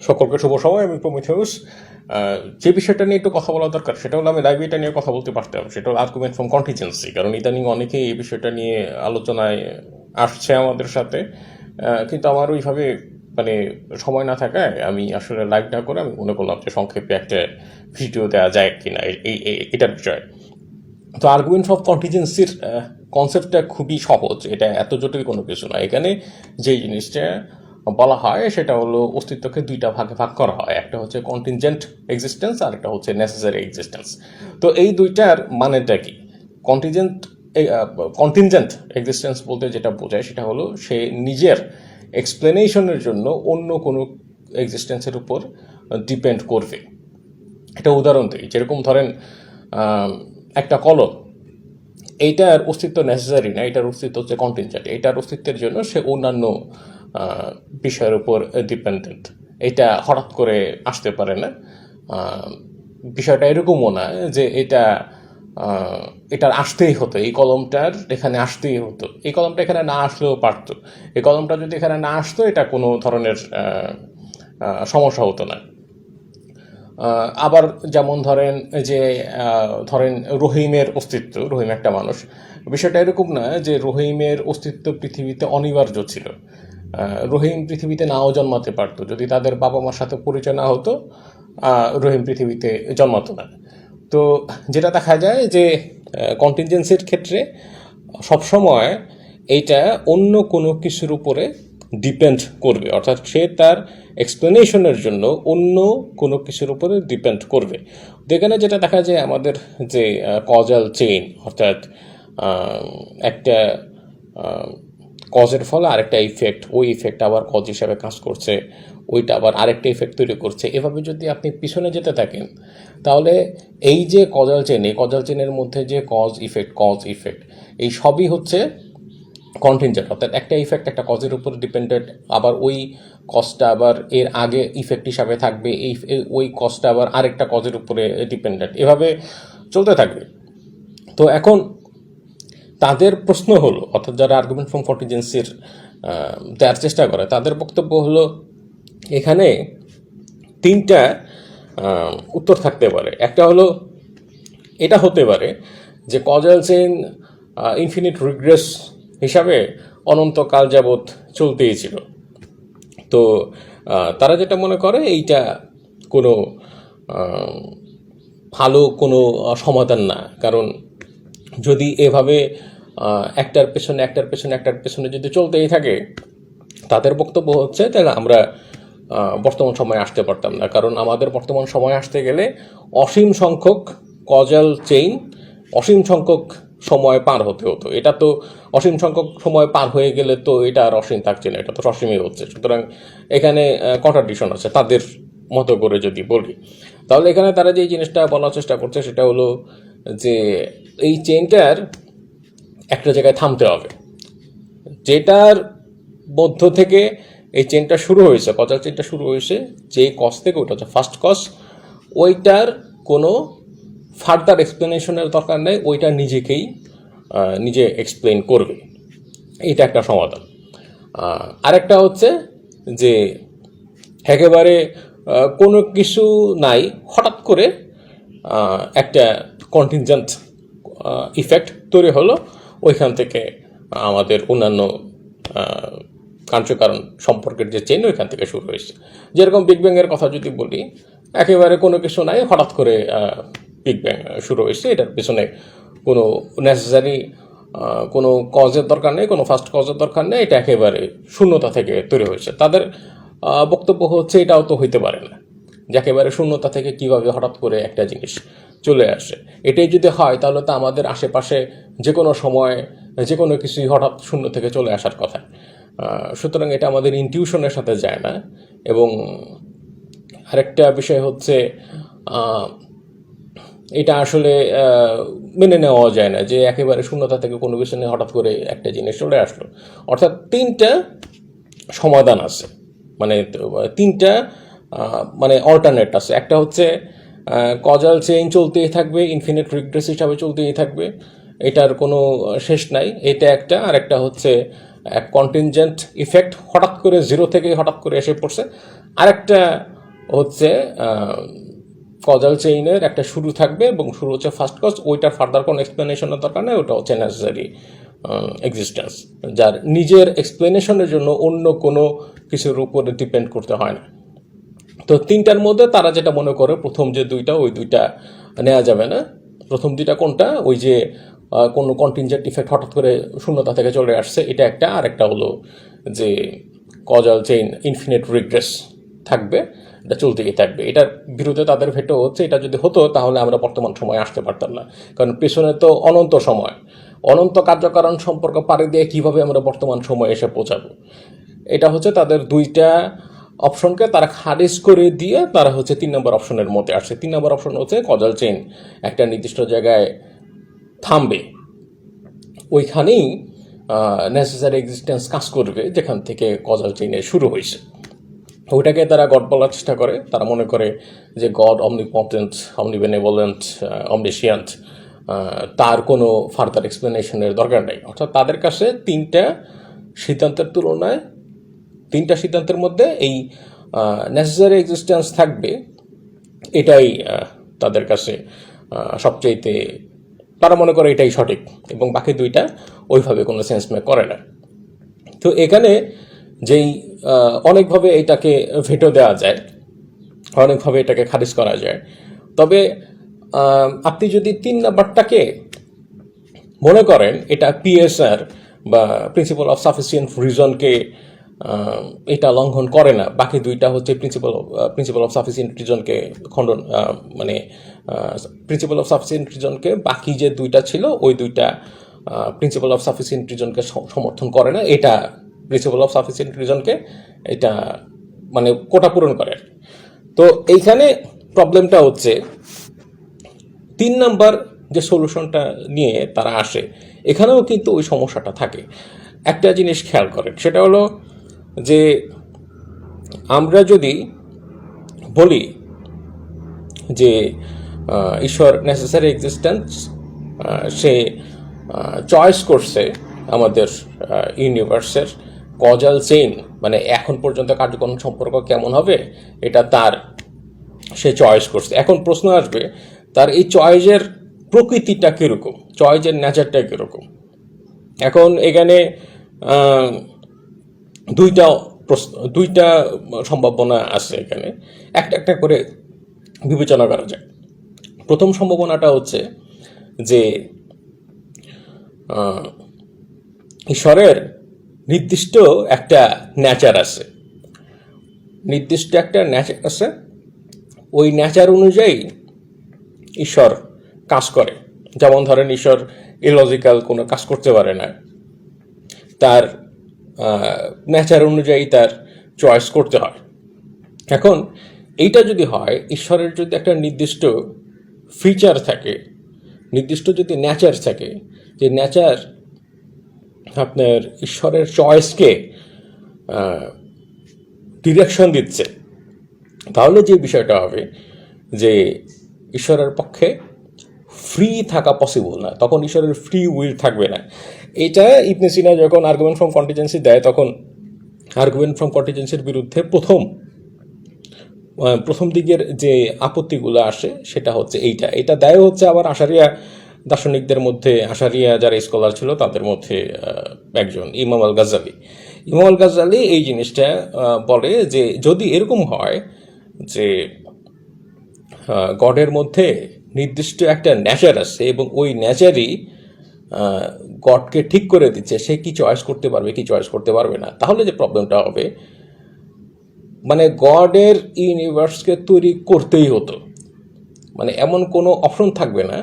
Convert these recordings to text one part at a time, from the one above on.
সকলকে শুভ সময়। আমি প্রমিথিউস। যে বিষয়টা নিয়ে একটু কথা বলা দরকার সেটা হলো, আমি লাইভে এটা নিয়ে কথা বলতে পারতাম, সেটা হলো আর্গুমেন্ট ফ্রম কন্টিজেন্সি। কারণ ইদানিং অনেকেই এই বিষয়টা নিয়ে আলোচনায় আসছে আমাদের সাথে, কিন্তু আমার ওইভাবে মানে সময় না থাকায় আমি আসলে লাইভ না করে আমি মনে করলাম যে সংক্ষেপে একটা ভিডিও দেওয়া যায় কিনা এটার বিষয়ে। তো আর্গুমেন্ট অফ কন্টিজেন্সির কনসেপ্টটা খুবই সহজ, এটা এত জটিল কোনো কিছু না। এখানে যেই জিনিসটা বলা হয় সেটা হলো অস্তিত্বকে দুইটা ভাগে ভাগ করা হয়, একটা হচ্ছে কন্টিনজেন্ট এক্সিস্টেন্স আর একটা হচ্ছে নেসেসারি এক্সিস্টেন্স। তো এই দুইটার মানেটা কি? কন্টিজেন্ট কন্টিনজেন্ট এক্সিস্টেন্স বলতে যেটা বোঝায় সেটা হলো সে নিজের এক্সপ্লেনেশনের জন্য অন্য কোনো এক্সিস্টেন্সের উপর ডিপেন্ড করবে। একটা উদাহরণ দিই, যেরকম ধরেন একটা কলম, এইটার অস্তিত্ব নেসেসারি না, এটার অস্তিত্ব হচ্ছে কন্টিনজেন্ট। এটার অস্তিত্বের জন্য সে অন্যান্য বিষয়ের উপর ডিপেন্ডেন্ট, এটা হঠাৎ করে আসতে পারে না। বিষয়টা এরকমও না যে এটার আসতেই হতো, এই কলমটার এখানে আসতেই হতো, এই কলমটা এখানে না আসলেও পারতো। এই কলমটা যদি এখানে না আসতো এটা কোনো ধরনের সমস্যা হতো না। আবার যেমন ধরেন যে ধরেন রহিমের অস্তিত্ব, রহিম একটা মানুষ, বিষয়টা এরকম না যে রহিমের অস্তিত্ব পৃথিবীতে অনিবার্য ছিল। রহিম পৃথিবীতে নাও জন্মাতে পারতো, যদি তাদের বাবা মার সাথে পরিচয় না হতো রহিম পৃথিবীতে জন্মাতো না। তো যেটা দেখা যায় যে কন্টিনজেন্সির ক্ষেত্রে সবসময় এইটা অন্য কোনো কিছুর উপরে ডিপেন্ড করবে, অর্থাৎ সে তার এক্সপ্লেনেশনের জন্য অন্য কোনো কিছুর উপরে ডিপেন্ড করবে। তো এখানে যেটা দেখা যায় আমাদের যে কজাল চেইন, অর্থাৎ একটা কজের ফলে আরেকটা ইফেক্ট, ওই ইফেক্ট আবার কজ হিসাবে কাজ করছে, ওইটা আবার আরেকটা ইফেক্ট তৈরি করছে। এভাবে যদি আপনি পিছনে যেতে থাকেন তাহলে এই যে কজাল চেন, এই কজাল চেনের মধ্যে যে কজ ইফেক্ট এই সবই হচ্ছে কন্টিনজেন্ট, অর্থাৎ একটা ইফেক্ট একটা কজের উপর ডিপেন্ডেন্ট, আবার ওই কজটা আবার এর আগে ইফেক্ট হিসাবে থাকবে, ওই কজটা আবার আরেকটা কজের উপরে ডিপেন্ডেন্ট, এভাবে চলতে থাকবে। তো এখন তাদের প্রশ্ন হলো, অর্থাৎ যারা আর্গুমেন্ট ফ্রম কন্টিজেন্সির দেওয়ার চেষ্টা করে তাদের বক্তব্য হলো এখানে তিনটা উত্তর থাকতে পারে। একটা হলো এটা হতে পারে যে কজাল চেইন ইনফিনিট রিগ্রেস হিসাবে অনন্তকাল যাবৎ চলতেই ছিল। তো তারা যেটা মনে করে এইটা কোনো ভালো কোনো সমাধান না, কারণ যদি এভাবে একটার পেছনে যদি চলতেই থাকে, তাদের বক্তব্য হচ্ছে তাহলে আমরা বর্তমান সময়ে আসতে পারতাম না, কারণ আমাদের বর্তমান সময়ে আসতে গেলে অসীম সংখ্যক কজাল চেইন, অসীম সংখ্যক সময় পার হতে হতো। এটা তো অসীম সংখ্যক সময় পার হয়ে গেলে তো এটা আর অসীম থাকছে না, এটা তো সসীমই হচ্ছে। সুতরাং এখানে কন্ট্রাডিকশন আছে তাদের মতো করে যদি বলি। তাহলে এখানে তারা যে জিনিসটা বলার চেষ্টা করছে সেটা হলো যে এই চেইনটার একটা জায়গায় থামতে হবে, যেটার মধ্য থেকে এই চেনটা শুরু হয়েছে, কজাল চেনটা শুরু হয়েছে যে কজ থেকে, ওইটা হচ্ছে ফার্স্ট কজ, ওইটার কোনো ফার্দার এক্সপ্লেনেশনের দরকার নেই, ওইটা নিজে এক্সপ্লেন করবে, এটা একটা সমাধান। আরেকটা হচ্ছে যে একেবারে কোনো কিছু নাই, হঠাৎ করে একটা কন্টিনজেন্ট ইফেক্ট তৈরি হলো, ওইখান থেকে আমাদের অন্যান্য কার্যকারণ সম্পর্কের যে চেন ওইখান থেকে শুরু হয়েছে। যেরকম বিগ ব্যাংয়ের কথা যদি বলি, একেবারে কোনো কিছু নাই, হঠাৎ করে বিগ ব্যাং শুরু হয়েছে, এটার পিছনে কোনো নেসেসারি কোনো কজের দরকার নেই, কোনো ফার্স্ট কজের দরকার নেই, এটা একেবারে শূন্যতা থেকে তৈরি হয়েছে। তাদের বক্তব্য হচ্ছে এটাও তো হইতে পারে না, যে একেবারে শূন্যতা থেকে কিভাবে হঠাৎ করে একটা জিনিস চলে আসে। এটাই যদি হয় তাহলে তো আমাদের আশেপাশে যে কোনো সময় যে কোনো কিছুই হঠাৎ শূন্য থেকে চলে আসার কথা। সুতরাং এটা আমাদের ইনটিউশনের সাথে যায় না। এবং আরেকটা বিষয় হচ্ছে এটা আসলে মেনে নেওয়া যায় না যে একেবারে শূন্যতা থেকে কোনো কিছু নিয়ে হঠাৎ করে একটা জিনিস চলে আসলো। অর্থাৎ তিনটা সমাধান আছে, মানে তিনটা মানে অল্টারনেট আছে। একটা হচ্ছে কজাল চেইন চলতেই থাকবে, ইনফিনিট রিগ্রেস হিসাবে চলতেই থাকবে, এটার কোনো শেষ নাই, এটা একটা। আর একটা হচ্ছে এক কন্টিনজেন্ট ইফেক্ট হঠাৎ করে জিরো থেকে হঠাৎ করে এসে পড়ছে। আরেকটা হচ্ছে কজাল চেইনের একটা শুরু থাকবে এবং শুরু হচ্ছে ফার্স্ট কজ, ওইটার ফার্দার কোনো এক্সপ্লেনেশনের দরকার নেই, ওটা হচ্ছে নেসেসারি এক্সিস্টেন্স, যার নিজের এক্সপ্লেনেশনের জন্য অন্য কোনো কিছুর উপরে ডিপেন্ড করতে হয় না। তো তিনটার মধ্যে তারা যেটা মনে করে প্রথম যে দুইটা, ওই দুইটা নেওয়া যাবে না। প্রথম দুইটা কোনটা? ওই যে কোনো কন্টিনজেন্ট ইফেক্ট হঠাৎ করে শূন্যতা থেকে চলে আসছে, এটা একটা। আর একটা হলো যে কজাল চেইন ইনফিনিট রিগ্রেস থাকবে, এটা চলতেই থাকবে। এটার বিরুদ্ধে তাদের ভেটো হচ্ছে, এটা যদি হতো তাহলে আমরা বর্তমান সময়ে আসতে পারতাম না, কারণ পেছনে তো অনন্ত সময়, অনন্ত কার্যকারণ সম্পর্ক পাড়ি দিয়ে কীভাবে আমরা বর্তমান সময়ে এসে পৌঁছাবো। এটা হচ্ছে তাদের দুইটা অপশনকে তারা খারিজ করে দিয়ে তারা হচ্ছে 3 নম্বর অপশনের মধ্যে আসছে। 3 নম্বর অপশন হচ্ছে কজাল চেইন একটা নির্দিষ্ট জায়গায় থামবে, ওইখানেই নেসেসারি এক্সিস্টেন্স কাজ করবে যেখান থেকে কজাল চেইনের শুরু হয়েছে। ওইটাকে তারা গড বলার চেষ্টা করে। তারা মনে করে যে গড অমনিপটেন্ট, অমনিবেনেভোলেন্ট, অমনিশিয়ান্ট, তার কোনো ফার্দার এক্সপ্লেনেশনের দরকার নেই। অর্থাৎ তাদের কাছে তিনটা সিদ্ধান্তের মধ্যে এই নেসেসারি এক্সিস্টেন্স থাকবে, এটাই তাদের কাছে সবচাইতে, তারা মনে করে এটাই সঠিক, এবং বাকি দুইটা ওইভাবে কোনো সেন্স মেক করে না। তো এখানে যেই অনেকভাবে এটাকে ভেটো দেওয়া যায়, অনেকভাবে এটাকে খারিজ করা যায়। তবে আপনি যদি 3 নাম্বারটাকে মনে করেন এটা পিএসআর বা প্রিন্সিপাল অফ সাফিসিয়েন্ট রিজনকে এটা লঙ্ঘন করে না, বাকি দুইটা হচ্ছে প্রিন্সিপাল অফ সাফিসিয়েন্ট রিজনকে খণ্ডন, মানে প্রিন্সিপাল অফ সাফিসিয়েন্ট রিজনকে বাকি যে দুইটা ছিল ওই দুইটা প্রিন্সিপাল অফ সাফিসিয়েন্ট রিজনকে সমর্থন করে না, এটা প্রিন্সিপাল অফ সাফিসিয়েন্ট রিজনকে এটা মানে কোটা পূরণ করে। তো এইখানে প্রবলেমটা হচ্ছে 3 নাম্বার যে সলিউশনটা নিয়ে তারা আসে, এখানেও কিন্তু ওই সমস্যাটা থাকে। একটা জিনিস খেয়াল করেন, সেটা হলো যে আমরা যদি বলি যে ঈশ্বর নেসেসারি এক্সিস্টেন্স সে চয়েস করছে আমাদের ইউনিভার্সের কজাল চেইন, মানে এখন পর্যন্ত কার্যক্রম সম্পর্ক কেমন হবে এটা তার, সে চয়েস করছে। এখন প্রশ্ন আসবে তার এই চয়েসের প্রকৃতিটা কীরকম, চয়েসের নেচারটা কীরকম। এখন এখানে দুইটা সম্ভাবনা আছে, এখানে একটা একটা করে বিবেচনা করা যায়। প্রথম সম্ভাবনাটা হচ্ছে যে ঈশ্বরের নির্দিষ্ট একটা নেচার আছে, ওই নেচার অনুযায়ী ঈশ্বর কাজ করে। যেমন ধরেন ঈশ্বর ইলজিক্যাল কোনো কাজ করতে পারে না, তার নেচার অনুযায়ী তার চয়েস করতে হয়। এখন এইটা যদি হয়, ঈশ্বরের যদি একটা নির্দিষ্ট ফিচার থাকে, নির্দিষ্ট যদি নেচার থাকে, যে নেচার আপনার ঈশ্বরের চয়েসকে ডিরেকশন দিচ্ছে, তাহলে যে বিষয়টা হবে যে ঈশ্বরের পক্ষে ফ্রি থাকা পসিবল না, তখন ঈশ্বরের ফ্রি উইল থাকবে না। এটা ইবনে সিনা যখন আর্গুমেন্ট ফ্রম কন্টিজেন্সি দেয়, তখন আর্গুমেন্ট ফ্রম কন্টিজেন্সির বিরুদ্ধে প্রথম দিকের যে আপত্তিগুলো আসে সেটা হচ্ছে এটা দেয় হচ্ছে আবার আশারিয়া দার্শনিকদের মধ্যে, আশারিয়া যারা স্কলার ছিল তাদের মধ্যে একজন ইমাম আল গাজ্জালি এই জিনিসটা বলে যে যদি এরকম হয় যে গডের মধ্যে নির্দিষ্ট একটা নেচার আছে এবং ওই নেচারই গডকে ঠিক করে দিচ্ছে, সে কি চয়েস করতে পারবে কি চয়েস করতে পারবে না, তাহলে যে প্রবলেমটা হবে, মানে গডের ইউনিভার্সকে তৈরি করতেই হতো, মানে এমন কোনো অপশন থাকবে না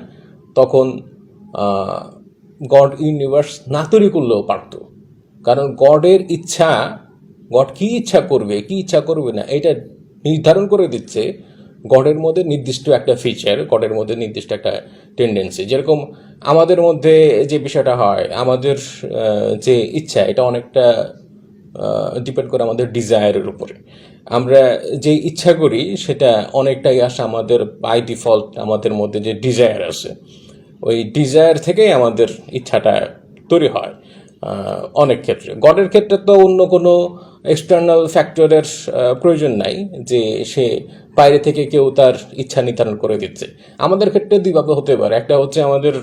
তখন গড ইউনিভার্স না তৈরি করলেও পারত। কারণ গডের ইচ্ছা, গড কি ইচ্ছা করবে না এটা নির্ধারণ করে দিচ্ছে গডের মধ্যে নির্দিষ্ট একটা ফিচার, গডের মধ্যে নির্দিষ্ট একটা টেন্ডেন্সি। যেরকম আমাদের মধ্যে যে বিষয়টা হয়, আমাদের যে ইচ্ছা, এটা অনেকটা ডিপেন্ড করে আমাদের ডিজায়ারের উপরে। আমরা যে ইচ্ছা করি সেটা অনেকটাই আসে আমাদের বাই ডিফল্ট, আমাদের মধ্যে যে ডিজায়ার আছে ওই ডিজায়ার থেকেই আমাদের ইচ্ছাটা তৈরি হয়। অনেক ক্ষেত্রে। গডের ক্ষেত্রে তো অন্য কোনো এক্সটার্নাল ফ্যাক্টরের প্রয়োজন নাই যে সে বাইরে থেকে কেউ তার ইচ্ছা নির্ধারণ করে দিচ্ছে। আমাদের ক্ষেত্রে দুইভাবে হতে পারে, একটা হচ্ছে আমাদের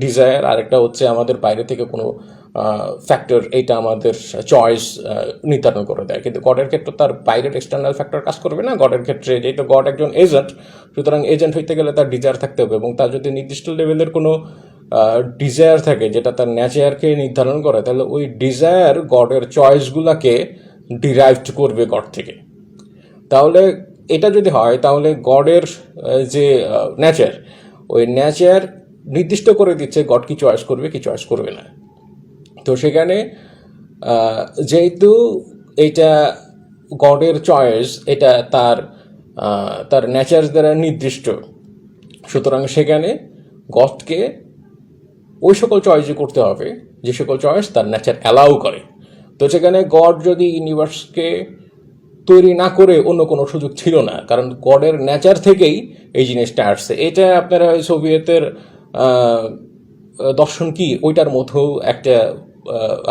ডিজায়ার, আর একটা হচ্ছে আমাদের বাইরে থেকে কোনো ফ্যাক্টর এইটা আমাদের চয়েস নির্ধারণ করে দেয়। কিন্তু গডের ক্ষেত্রে তার বাইরের এক্সটার্নাল ফ্যাক্টর কাজ করবে না। গডের ক্ষেত্রে যেহেতু গড একজন এজেন্ট, সুতরাং এজেন্ট হইতে গেলে তার ডিজায়ার থাকতে হবে, এবং তার যদি নির্দিষ্ট লেভেলের কোনো ডিজায়ার থাকে যেটা তার ন্যাচারকে নির্ধারণ করে, তাহলে ওই ডিজায়ার গডের চয়েসগুলোকে ডিরাইভড করবে গড থেকে। তাহলে এটা যদি হয়, তাহলে গডের যে নেচার, ওই নেচার নির্দিষ্ট করে দিচ্ছে গড কি চয়েস করবে কি চয়েস করবে না। তো সেখানে যেহেতু এটা গডের চয়েস, এটা তার নেচার দ্বারা নির্দিষ্ট, সুতরাং সেখানে গডকে ওই সকল চয়েসই করতে হবে যে সকল চয়েস তার নেচার অ্যালাউ করে। তো সেখানে গড যদি ইউনিভার্সকে তৈরি না করে অন্য কোনো সুযোগ ছিল না, কারণ গডের নেচার থেকেই এই জিনিসটা আসছে। এটা আপনারা সোভিয়েতের দর্শন কি ওইটার মধ্যেও একটা,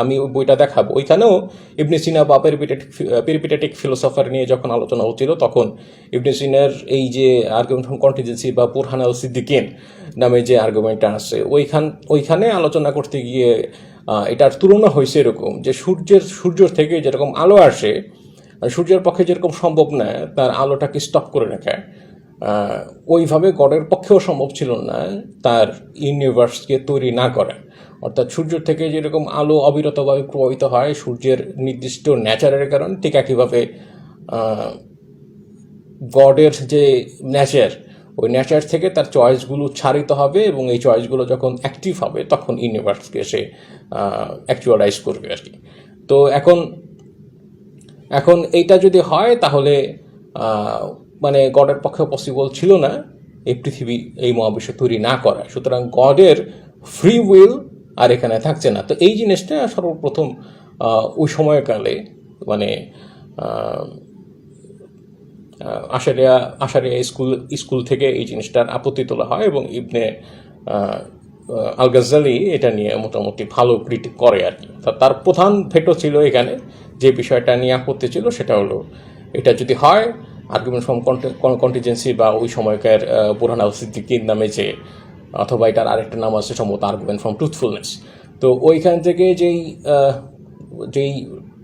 আমি ওই বইটা দেখাবো, ওইখানেও ইবনে সিনা বা পেরিপিটেটিক ফিলোসফার নিয়ে যখন আলোচনা হচ্ছিল, তখন ইবনে সিনার এই যে আর্গুমেন্ট ফ্রম কন্টিজেন্সি বা বুরহান আল সিদ্দিকিন নামে যে আর্গুমেন্টটা আছে, ওইখানে আলোচনা করতে গিয়ে এটার তুলনা হয়েছে এরকম যে সূর্য থেকে যেরকম আলো আসে, সূর্যের পক্ষে যেরকম সম্ভব না তার আলোটাকে স্টপ করে রাখা, ওইভাবে গডের পক্ষেও সম্ভব ছিল না তার ইউনিভার্সকে তৈরি না করা। অর্থাৎ সূর্য থেকে যেরকম আলো অবিরতভাবে প্রবাহিত হয় সূর্যের নির্দিষ্ট নেচারের কারণে, ঠিক একইভাবে গডের যে নেচার, ওই নেচার থেকে তার চয়েসগুলো উচ্চারিত হবে, এবং এই চয়েসগুলো যখন অ্যাক্টিভ হবে তখন ইউনিভার্সকে সে অ্যাকচুয়ালাইজ করবে আর কি। তো এখন এইটা যদি হয়, তাহলে মানে গডের পক্ষে পসিবল ছিল না এই পৃথিবী, এই মহাবিশ্ব তৈরি না করা। সুতরাং গডের ফ্রি উইল আর এখানে থাকছে না। তো এই জিনিসটা সর্বপ্রথম ওই সময়কালে মানে আশারিয়া স্কুল থেকে এই জিনিসটার আপত্তি তোলা হয়, এবং ইবনে আল গাজ্জালি এটা নিয়ে মোটামুটি ভালো ক্রিটিক করে আর কি। তার প্রধান ভেটো ছিল এখানে, যে বিষয়টা নিয়ে আপত্তি ছিল সেটা হলো, এটা যদি হয় আর্গুমেন্ট ফ্রম কন্টিজেন্সি বা ওই সময়কার বুরহান আল সিদ্দিকির নামে যে, অথবা এটার আরেকটা নাম আছে সম্ভবত আর্গুমেন্ট ফ্রম ট্রুথফুলনেস। তো ওইখান থেকে যেই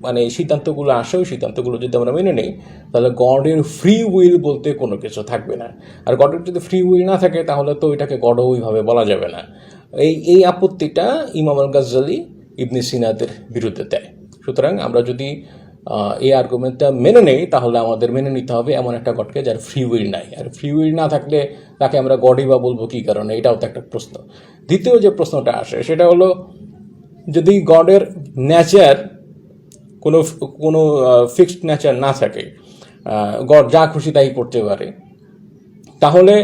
মানে সিদ্ধান্তগুলো আসে, ওই সিদ্ধান্তগুলো যদি আমরা মেনে নিই, তাহলে গডের ফ্রি উইল বলতে কোনো কিছু থাকবে না। আর গডের যদি ফ্রি উইল না থাকে, তাহলে তো এটাকে গডও ওইভাবে বলা যাবে না। এই আপত্তিটা ইমাম আল গাজ্জালি ইবনে সিনাদের বিরুদ্ধে দেয়। সুতরাং আমরা যদি এই আর্গুমেন্টটা মেনে নেই, তাহলে আমাদের মেনে নিতে হবে এমন একটা গডকে যার ফ্রি উইল নাই। আর ফ্রি উইল না থাকলে তাকে আমরা গডই বা বলবো কী কারণে, এটাও তো একটা প্রশ্ন। দ্বিতীয় যে প্রশ্নটা আসে সেটা হলো, যদি গডের নেচার কোনো ফিক্সড নেচার না থাকে, গড যা খুশি তাই করতে পারে, তাহলে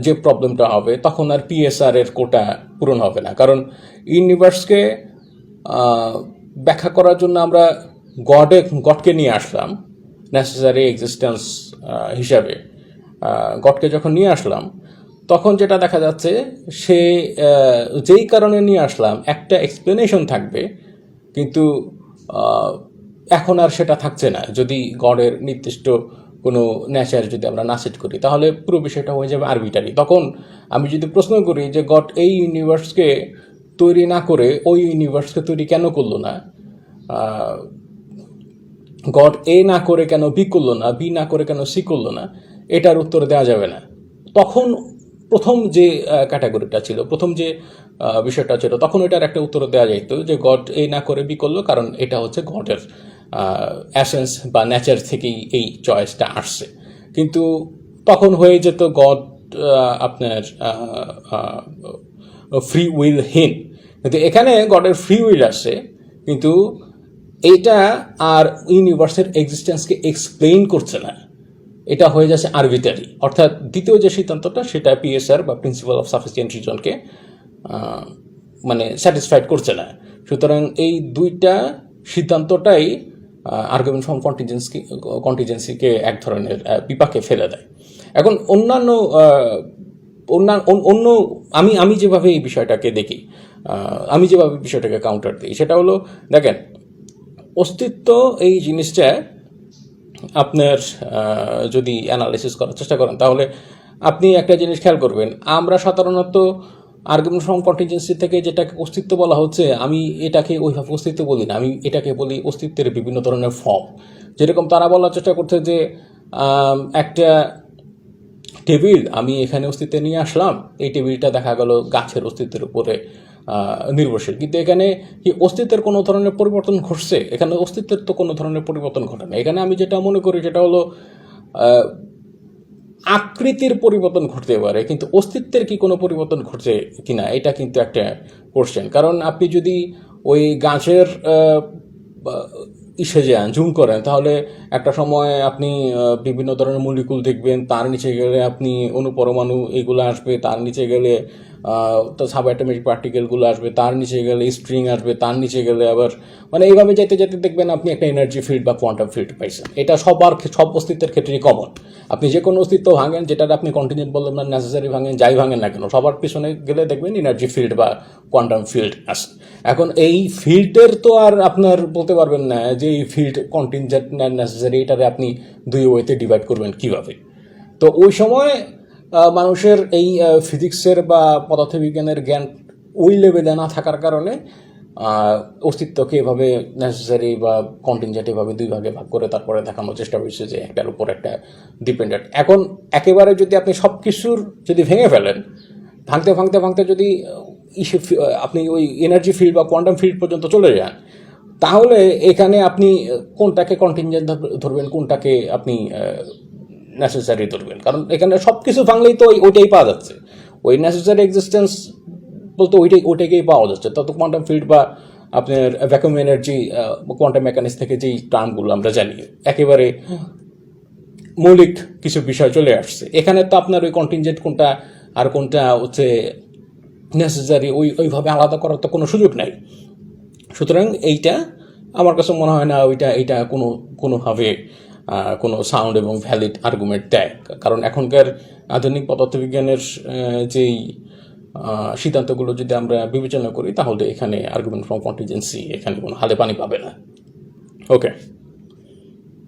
যে প্রবলেমটা হবে, তখন আর পিএসআর এর কোটা পূরণ হবে না। কারণ ইউনিভার্সকে ব্যাখ্যা করার জন্য আমরা গডকে নিয়ে আসলাম নেসেসারি এক্সিস্টেন্স হিসাবে। গডকে যখন নিয়ে আসলাম, তখন যেটা দেখা যাচ্ছে, সে যেই কারণে নিয়ে আসলাম একটা এক্সপ্লেনেশন থাকবে, কিন্তু এখন আর সেটা থাকছে না। যদি গডের নির্দিষ্ট কোনো নেচার যদি আমরা না সেট করি, তাহলে পুরো বিষয়টা হয়ে যাবে আরবিটারি। তখন আমি যদি প্রশ্ন করি যে গড এই ইউনিভার্সকে তৈরি না করে ওই ইউনিভার্সকে তৈরি কেন করলো না, গড এ না করে কেন বি করলো না, বি না করে কেন সি করলো না, এটার উত্তর দেওয়া যাবে না। তখন প্রথম যে ক্যাটাগরিটা ছিল, প্রথম যে বিষয়টা ছিল, তখন এটার একটা উত্তর দেওয়া যেত যে গড এ না করে বি করলো, কারণ এটা হচ্ছে গডের অ্যাসেন্স বা নেচার থেকেই এই চয়েসটা আসছে। কিন্তু তখন হয়ে যেত গড আপনার ফ্রি উইলহীন। কিন্তু এখানে গডের ফ্রি উইল আসছে, কিন্তু এইটা আর ইউনিভার্সের এক্সিস্টেন্সকে এক্সপ্লেইন করছে না, এটা হয়ে যাচ্ছে আরবিটারি। অর্থাৎ দ্বিতীয় যে সিদ্ধান্তটা, সেটা পিএসআর বা প্রিন্সিপাল অফ সাফিসিয়েন্ট রিজনকে মানে স্যাটিসফাইড করছে না। সুতরাং এই দুইটা সিদ্ধান্তটাই আর্গুমেন্ট ফ্রম কন্টিজেন্সিকে এক ধরনের বিপাকে ফেলে দেয়। এখন অন্য আমি যেভাবে এই বিষয়টাকে দেখি, আমি যেভাবে বিষয়টাকে কাউন্টার দিই সেটা হলো, দেখেন, অস্তিত্ব এই জিনিসটা আপনার যদি অ্যানালাইসিস করার চেষ্টা করেন তাহলে আপনি একটা জিনিস খেয়াল করবেন, আমরা সাধারণত আর্গুমেন্ট ফ্রম কন্টিনজেন্সি থেকে যেটাকে অস্তিত্ব বলা হচ্ছে, আমি এটাকে ওইভাবে অস্তিত্ব বলি না, আমি এটাকে বলি অস্তিত্বের বিভিন্ন ধরনের ফর্ম। যেরকম তারা বলার চেষ্টা করছে যে একটা টেবিল আমি এখানে অস্তিত্বে নিয়ে আসলাম, এই টেবিলটা দেখা গেল গাছের অস্তিত্বের উপরে নির্ভরশীল, কিন্তু এখানে কি অস্তিত্বের কোনো ধরনের পরিবর্তন ঘটছে? এখানে অস্তিত্বের তো কোনো ধরনের পরিবর্তন ঘটে না। এখানে আমি যেটা মনে করি সেটা হলো আকৃতির পরিবর্তন ঘটতে পারে, কিন্তু অস্তিত্বের কি কোনো পরিবর্তন ঘটছে কিনা এটা কিন্তু একটা কোশ্চেন। কারণ আপনি যদি ওই গাছের ইসে যান, জুম করেন, তাহলে একটা সময় আপনি বিভিন্ন ধরনের মলিকুল দেখবেন, তার নিচে গেলে আপনি অণুপরমাণু এগুলো আসবে, তার নিচে গেলে তো সাবঅ্যাটমিক পার্টিকেলগুলো আসবে, তার নিচে গেলে স্ট্রিং আসবে, তার নিচে গেলে আবার মানে এইভাবে যেতে যেতে দেখবেন আপনি একটা এনার্জি ফিল্ড বা কোয়ান্টাম ফিল্ড পাইছেন। এটা সব অস্তিত্বের ক্ষেত্রেই কমন। আপনি যে কোনো অস্তিত্ব ভাঙেন, যেটা আপনি কন্টিনিউট বললেন না, নেসেসারি ভাঙেন, যাই ভাঙেন না কেন, সবার পিছনে গেলে দেখবেন এনার্জি ফিল্ড বা কোয়ান্টাম ফিল্ড আছে। এখন এই ফিল্ডের তো আর আপনার বলতে পারবেন না যে এই ফিল্ড কন্টিনজেন্ট না নেসেসারি, এটারে আপনি দুই ওয়েতে ডিভাইড করবেন কিভাবে। তো ওই সময় মানুষের এই ফিজিক্সের বা পদার্থবিজ্ঞানের জ্ঞান ওই লেভেলে না থাকার কারণে অস্তিত্বকে এভাবে নেসেসারি বা কন্টিনজেন্ট এভাবে দুই ভাগে ভাগ করে তারপরে দেখানোর চেষ্টা করছে যে একটার উপর একটা ডিপেন্ডেন্ট। এখন একেবারে যদি আপনি সব কিছুর যদি ভেঙে ফেলেন, ভাঙতে ভাঙতে ভাঙতে যদি আপনি ওই এনার্জি ফিল্ড বা কোয়ান্টাম ফিল্ড পর্যন্ত চলে যান, তাহলে এখানে আপনি কোনটাকে কন্টিনজেন্ট ধরবেন, কোনটাকে আপনি নেসেসারি ধরবেন। কারণ এখানে সব কিছু ভাঙলেই তো ওইটাই পাওয়া যাচ্ছে, ওই নেসেসারি এক্সিস্টেন্স বলতে ওইটাকেই পাওয়া যাচ্ছে। তত কোয়ান্টাম ফিল্ড বা আপনার ভ্যাকুয়াম এনার্জি, কোয়ান্টাম মেকানিক্স থেকে যেই টার্মগুলো আমরা জানি, একেবারে মৌলিক কিছু বিষয় চলে আসছে। এখানে তো আপনার ওই কন্টিনজেন্ট কোনটা আর কোনটা হচ্ছে নেসেসারি ওইভাবে আলাদা করার তো কোনো সুযোগ নাই। সুতরাং এইটা আমার কাছে মনে হয় না এইটা কোনোভাবে কোনো সাউন্ড এবং ভ্যালিড আর্গুমেন্ট দেয়। কারণ এখনকার আধুনিক পদার্থবিজ্ঞানের যেই সিদ্ধান্তগুলো যদি আমরা বিবেচনা করি, তাহলে এখানে আর্গুমেন্ট ফ্রম কন্টিনজেন্সি এখানে কোনো হালে পানি পাবে না। ওকে।